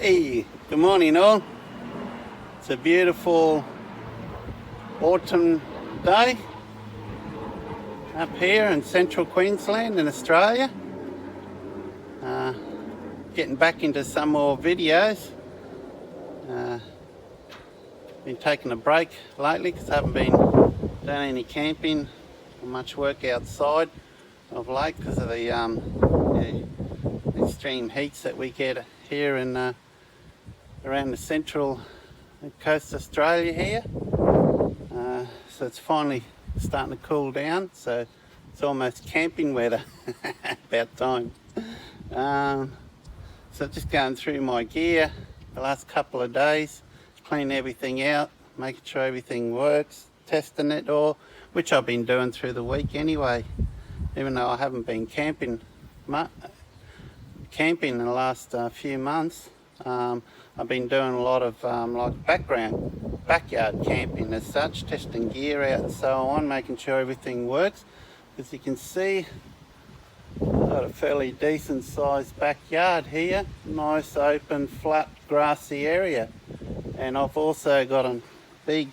Hey, good morning all. It's a beautiful autumn day up here in central Queensland in Australia. Getting back into some more videos. Been taking a break lately because I haven't been doing any camping or much work outside of late because of the extreme heats that we get here in around the central coast of Australia here. So it's finally starting to cool down, so it's almost camping weather. About time. So just going through my gear the last couple of days, cleaning everything out, making sure everything works, testing it all, which I've been doing through the week anyway, even though I haven't been camping in the last few months. I've been doing a lot of like backyard camping as such, testing gear out and so on, making sure everything works. As you can see, I've got a fairly decent sized backyard here, nice open flat grassy area, and I've also got a big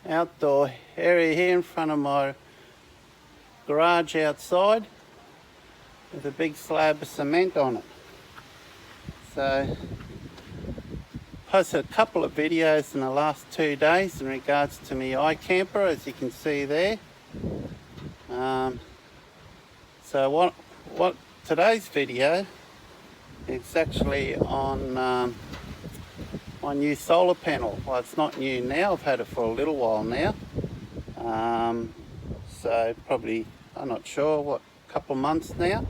outdoor area here in front of my garage outside with a big slab of cement on it. So posted a couple of videos in the last 2 days in regards to my iCamper, as you can see there. So what today's video is actually on my new solar panel. Well, it's not new now, I've had it for a little while now. So probably, I'm not sure, what, couple of months now.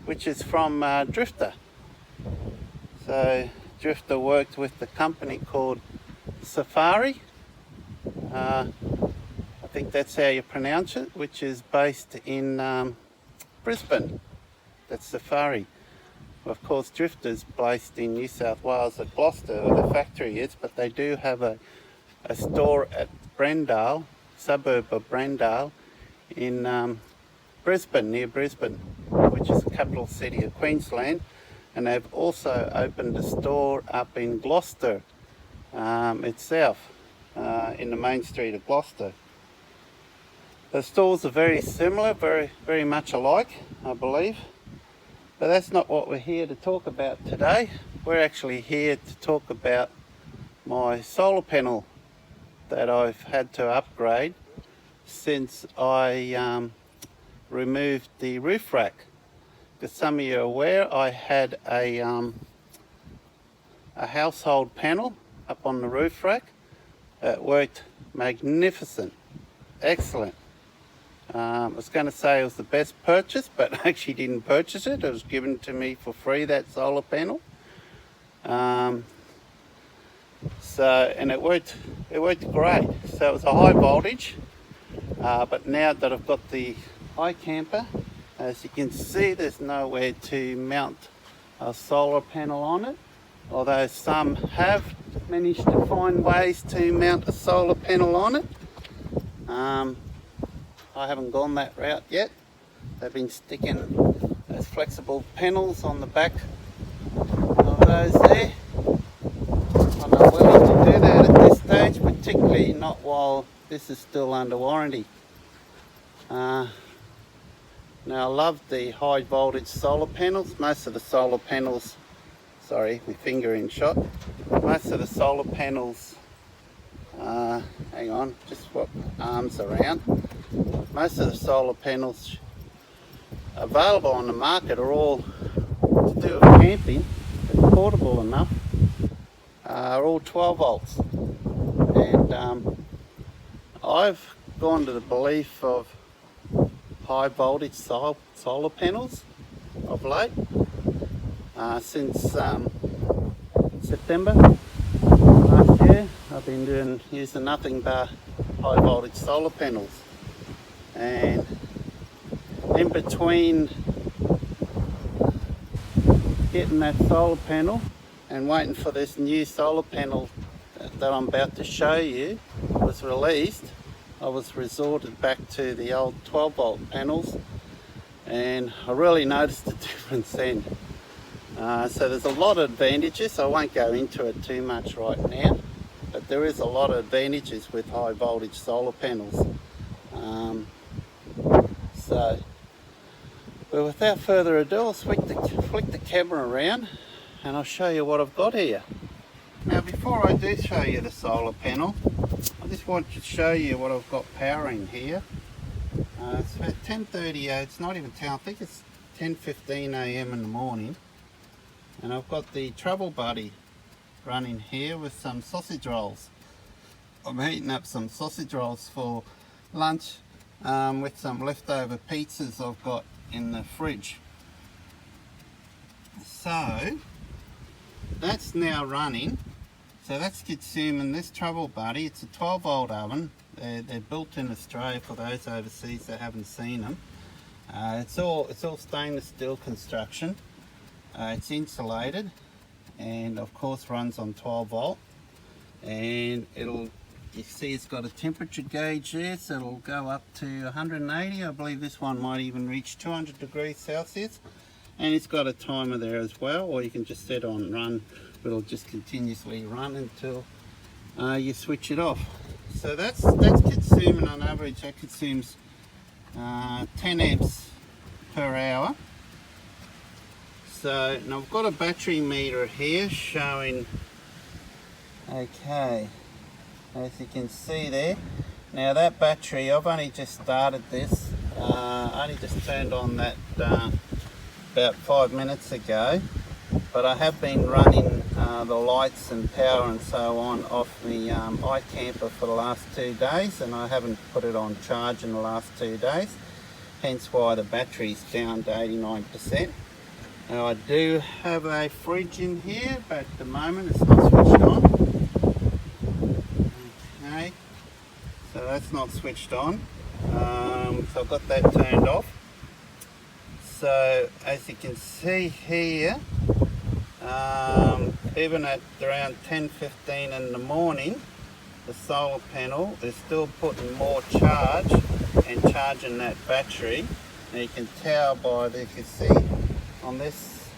Which is from Drifta. So Drifta worked with the company called Safari. I think that's how you pronounce it, which is based in Brisbane. That's Safari. Well, of course, Drifta is based in New South Wales at Gloucester, where the factory is, but they do have a store at Brendale, suburb of Brendale, in Brisbane, near Brisbane, which is the capital city of Queensland. And they've also opened a store up in Gloucester itself, in the main street of Gloucester. The stores are very similar, very much alike, I believe. But that's not what we're here to talk about today. We're actually here to talk about my solar panel that I've had to upgrade since I removed the roof rack. Because some of you are aware, I had a household panel up on the roof rack. It worked magnificent, excellent. I was going to say it was the best purchase, but I actually didn't purchase it. It was given to me for free, that solar panel. And it worked great. So it was a high voltage, but now that I've got the iCamper, as you can see, there's nowhere to mount a solar panel on it, although some have managed to find ways to mount a solar panel on it. I haven't gone that route yet. They've been sticking those flexible panels on the back of those there. I'm not willing to do that at this stage, particularly not while this is still under warranty. Now, I love the high voltage solar panels. Most of the solar panels, sorry, my finger in shot. Most of the solar panels, hang on, just swap arms around. Most of the solar panels available on the market are all to do with camping, but portable enough, are all 12 volts. And I've gone to the belief of high voltage solar panels of late, since September last year. I've been using nothing but high voltage solar panels, and in between getting that solar panel and waiting for this new solar panel that I'm about to show you was released, I was resorted back to the old 12 volt panels, and I really noticed the difference then. So there's a lot of advantages. I won't go into it too much right now, but there is a lot of advantages with high voltage solar panels. But without further ado, I'll flick the camera around and I'll show you what I've got here. Now before I do show you the solar panel, I just want to show you what I've got powering here. It's about 10:30, it's not even 10, I think it's 10:15 a.m. in the morning. And I've got the Travel Buddy running here with some sausage rolls. I'm heating up some sausage rolls for lunch with some leftover pizzas I've got in the fridge. So that's now running. So that's consuming this Travel Buddy. It's a 12-volt oven. They're built in Australia for those overseas that haven't seen them. It's all stainless steel construction. It's insulated and of course runs on 12-volt. And you see it's got a temperature gauge there, so it'll go up to 180. I believe this one might even reach 200 degrees Celsius. And it's got a timer there as well, or you can just set on run. It'll just continuously run until you switch it off. So that's consuming, on average, that consumes 10 amps per hour. So now I've got a battery meter here showing, okay, as you can see there. Now that battery, I've only just started this, only just turned on that about 5 minutes ago, but I have been running the lights and power and so on off the iCamper for the last 2 days, and I haven't put it on charge in the last 2 days, hence why the battery's down to 89%. Now I do have a fridge in here, but at the moment it's not switched on. Okay, so that's not switched on. So I've got that turned off. So as you can see here, even at around 10:15 in the morning, the solar panel is still putting more charge and charging that battery. And you can tell by the, you can see on this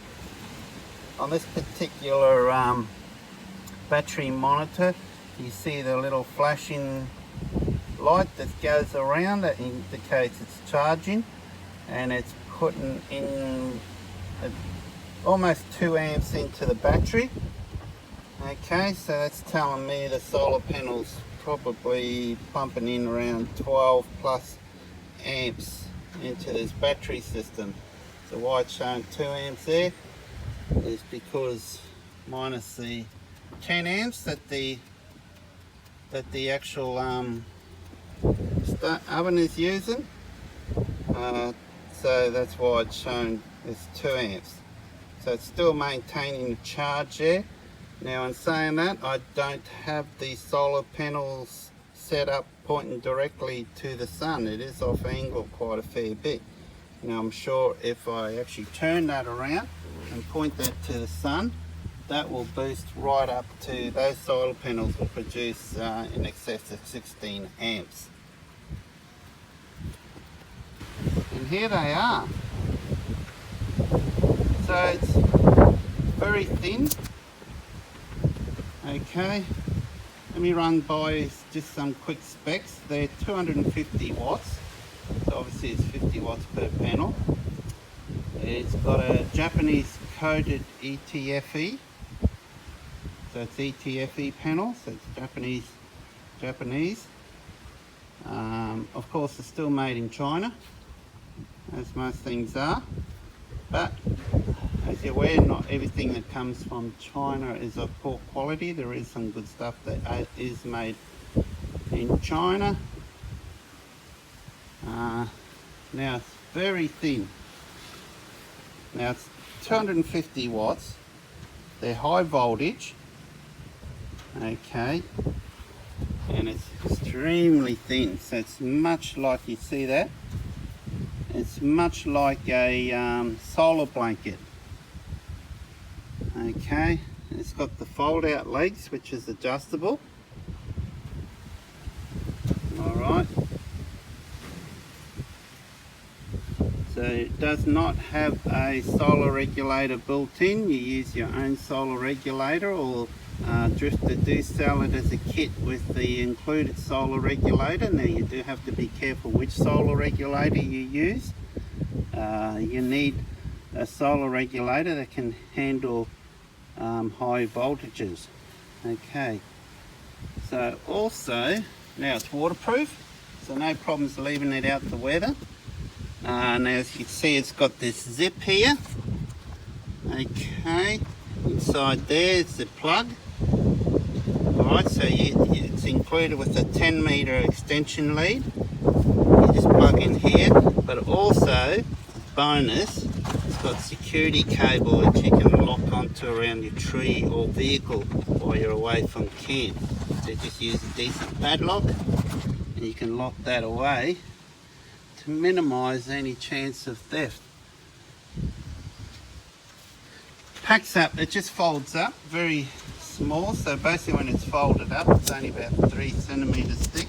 particular battery monitor, you see the little flashing light that goes around that indicates it's charging, and it's putting in almost 2 amps into the battery. Okay, so that's telling me the solar panel's probably pumping in around 12 plus amps into this battery system. So why it's showing 2 amps there is because minus the 10 amps that the actual oven is using. So that's why it's shown as 2 amps. So it's still maintaining the charge there. Now in saying that, I don't have the solar panels set up pointing directly to the sun. It is off angle quite a fair bit. Now I'm sure if I actually turn that around and point that to the sun, that will boost right up to, those solar panels will produce in excess of 16 amps. And here they are. So it's very thin. Okay, let me run by just some quick specs. They're 250 watts, so obviously it's 50 watts per panel. It's got a Japanese coded ETFE, so it's ETFE panel, so it's Japanese. Of course it's still made in China, as most things are, but as you're aware, not everything that comes from China is of poor quality. There is some good stuff that is made in China. Now it's very thin. Now it's 250 watts. They're high voltage. Okay. And it's extremely thin. So it's much like, you see that? It's much like a solar blanket. Okay, it's got the fold out legs which is adjustable. Alright, so it does not have a solar regulator built in. You use your own solar regulator, or Drifta do sell it as a kit with the included solar regulator. Now you do have to be careful which solar regulator you use. You need a solar regulator that can handle high voltages. Okay, so also now it's waterproof, so no problems leaving it out the weather. Now as you can see, it's got this zip here. Okay, inside there is the plug. Alright, so it's included with a 10-meter extension lead. You just plug in here, but also, bonus, it's got security cable that you can lock onto around your tree or vehicle while you're away from camp. So just use a decent padlock and you can lock that away to minimise any chance of theft. Packs up, it just folds up, very small, so basically when it's folded up it's only about 3 centimetres thick.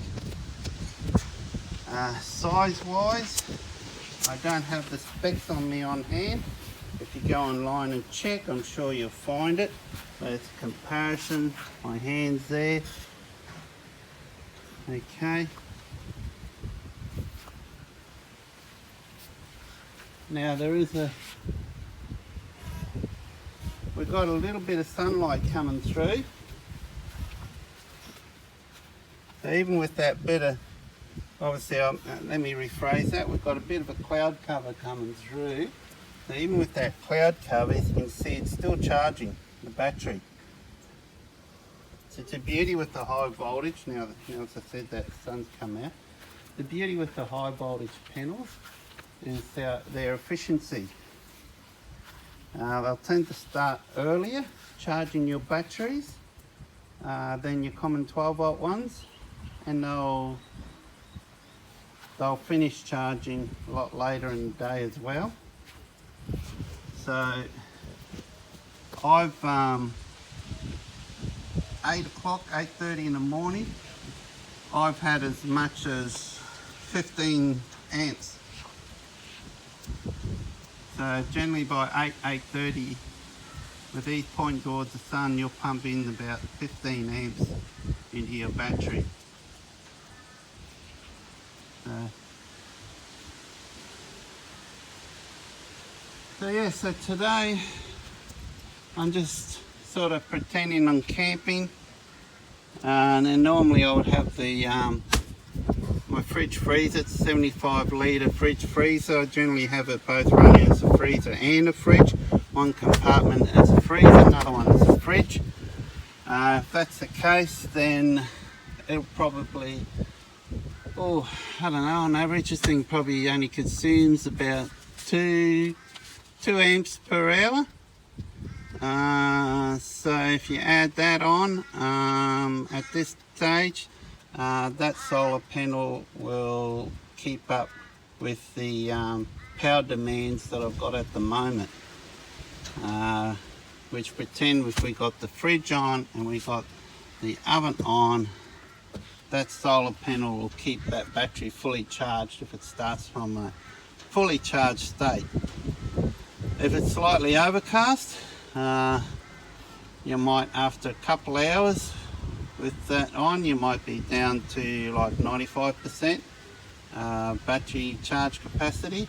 Size wise, I don't have the specs on me on hand. If you go online and check, I'm sure you'll find it. So it's a comparison, my hands there. Okay. Now we've got a little bit of sunlight coming through. So even with that bit of, obviously, let me rephrase that, we've got a bit of a cloud cover coming through. So even with that cloud cover, as you can see, it's still charging the battery. So it's a beauty with the high voltage. Now as I said, that sun's come out. The beauty with the high voltage panels is their efficiency. They'll tend to start earlier charging your batteries than your common 12-volt ones, and they'll finish charging a lot later in the day as well. So I've 8 o'clock, 8:30 in the morning, I've had as much as 15 amps. So generally by 8:30, with these pointing towards the sun, you'll pump in about 15 amps into your battery. So yeah, so today I'm just sort of pretending I'm camping, and then normally I would have the my fridge freezer. It's a 75-litre fridge freezer. I generally have it both running as a freezer and a fridge. One compartment as a freezer, another one as a fridge. If that's the case, then it'll probably, I don't know, on average this thing probably only consumes about 2 amps per hour. So if you add that on at this stage, that solar panel will keep up with the power demands that I've got at the moment. Which pretend if we got the fridge on and we got the oven on, that solar panel will keep that battery fully charged if it starts from a fully charged state. If it's slightly overcast, you might, after a couple of hours with that on, you might be down to like 95% battery charge capacity,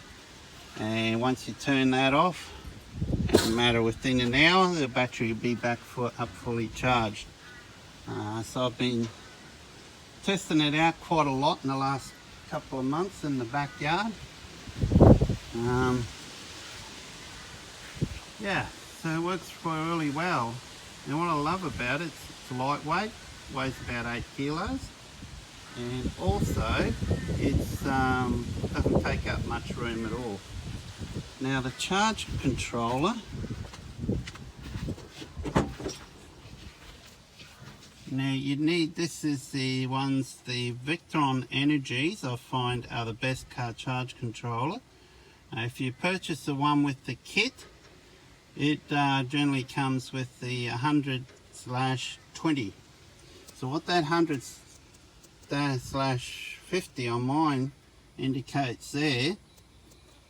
and once you turn that off, in a matter within an hour, the battery will be back up fully charged. So I've been testing it out quite a lot in the last couple of months in the backyard. Yeah, so it works really well. And what I love about it, it's lightweight, weighs about 8 kilos, and also it doesn't take up much room at all. Now the charge controller, now you need, this is the ones, the Victron Energies I find are the best car charge controller. If you purchase the one with the kit, it generally comes with the 100/20. So what that 100/50 on mine indicates there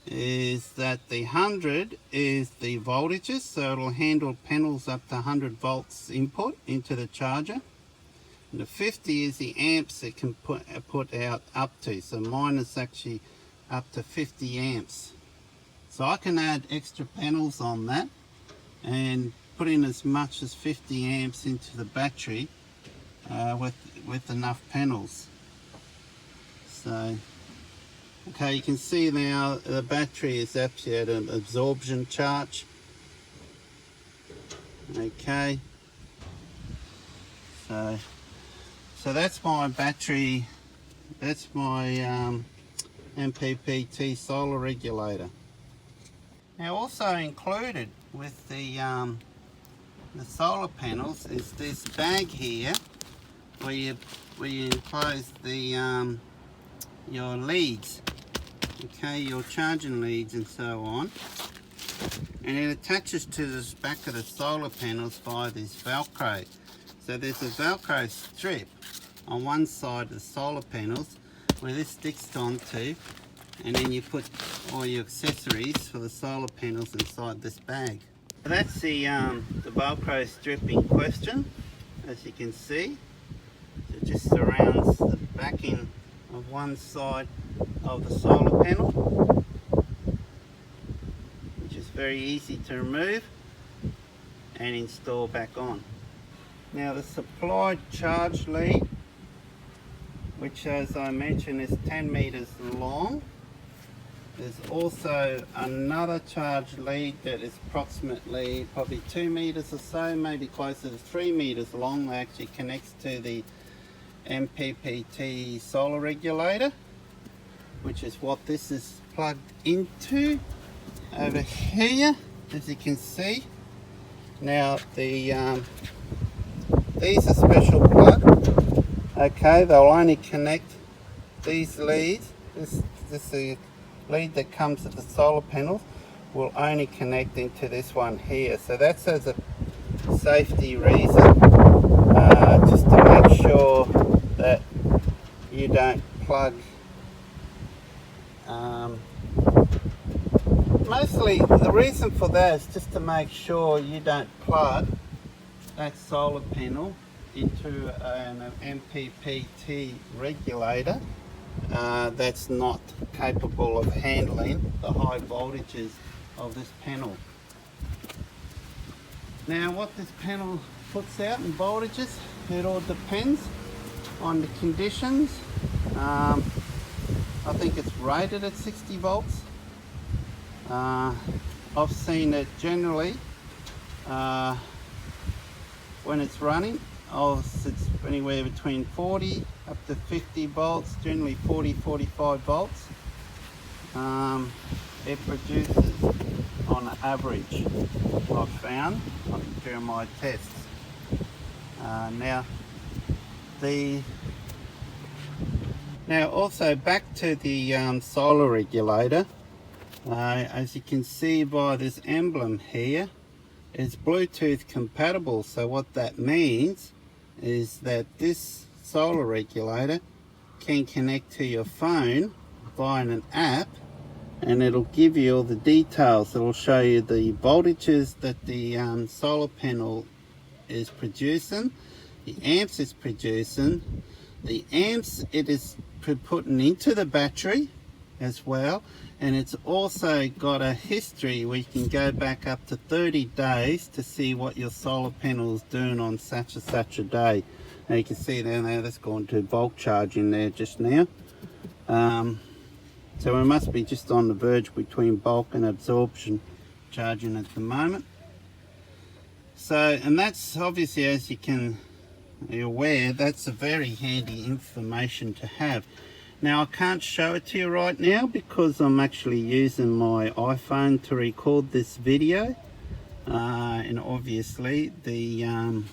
is that the 100 is the voltages, so it'll handle panels up to 100 volts input into the charger. And the 50 is the amps it can put out up to, so mine is actually up to 50 amps. So I can add extra panels on that and put in as much as 50 amps into the battery with enough panels. So okay, you can see now the battery is actually at an absorption charge. Okay, so that's my battery, that's my MPPT solar regulator. Now also included with the solar panels is this bag here where you enclose the your leads, okay, your charging leads and so on, and it attaches to the back of the solar panels via this Velcro. So there's a Velcro strip on one side of the solar panels where this sticks onto, and then you put all your accessories for the solar panels inside this bag. So that's the Velcro strip in question, as you can see. It just surrounds the backing of one side of the solar panel, which is very easy to remove and install back on. Now the supplied charge lead, which as I mentioned is 10 meters long. There's also another charge lead that is approximately probably 2 meters or so, maybe closer to 3 meters long, that actually connects to the MPPT solar regulator, which is what this is plugged into over here, as you can see. Now these are special plugs. Okay, they'll only connect these leads. This is the lead that comes with the solar panels will only connect into this one here. So that's as a safety reason, just to make sure that you don't plug. Mostly the reason for that is just to make sure you don't plug that solar panel into an MPPT regulator that's not capable of handling the high voltages of this panel. Now what this panel puts out in voltages, it all depends on the conditions. I think it's rated at 60 volts. I've seen it generally when it's running, it's anywhere between 40 up to 50 volts, generally 40-45 volts. It produces on average, I've found during my tests. Now also back to the solar regulator, as you can see by this emblem here, it's Bluetooth compatible. So what that means is that this solar regulator can connect to your phone via an app, and it'll give you all the details. It'll show you the voltages that the solar panel is producing, the amps it's producing, the amps it is putting into the battery as well, and it's also got a history where you can go back up to 30 days to see what your solar panel is doing on such and such a day. Now you can see down there that's gone to bulk charging there just now. So we must be just on the verge between bulk and absorption charging at the moment. So, and that's obviously, as you're aware, that's a very handy information to have. Now I can't show it to you right now because I'm actually using my iPhone to record this video, and obviously the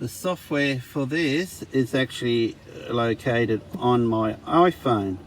software for this is actually located on my iPhone.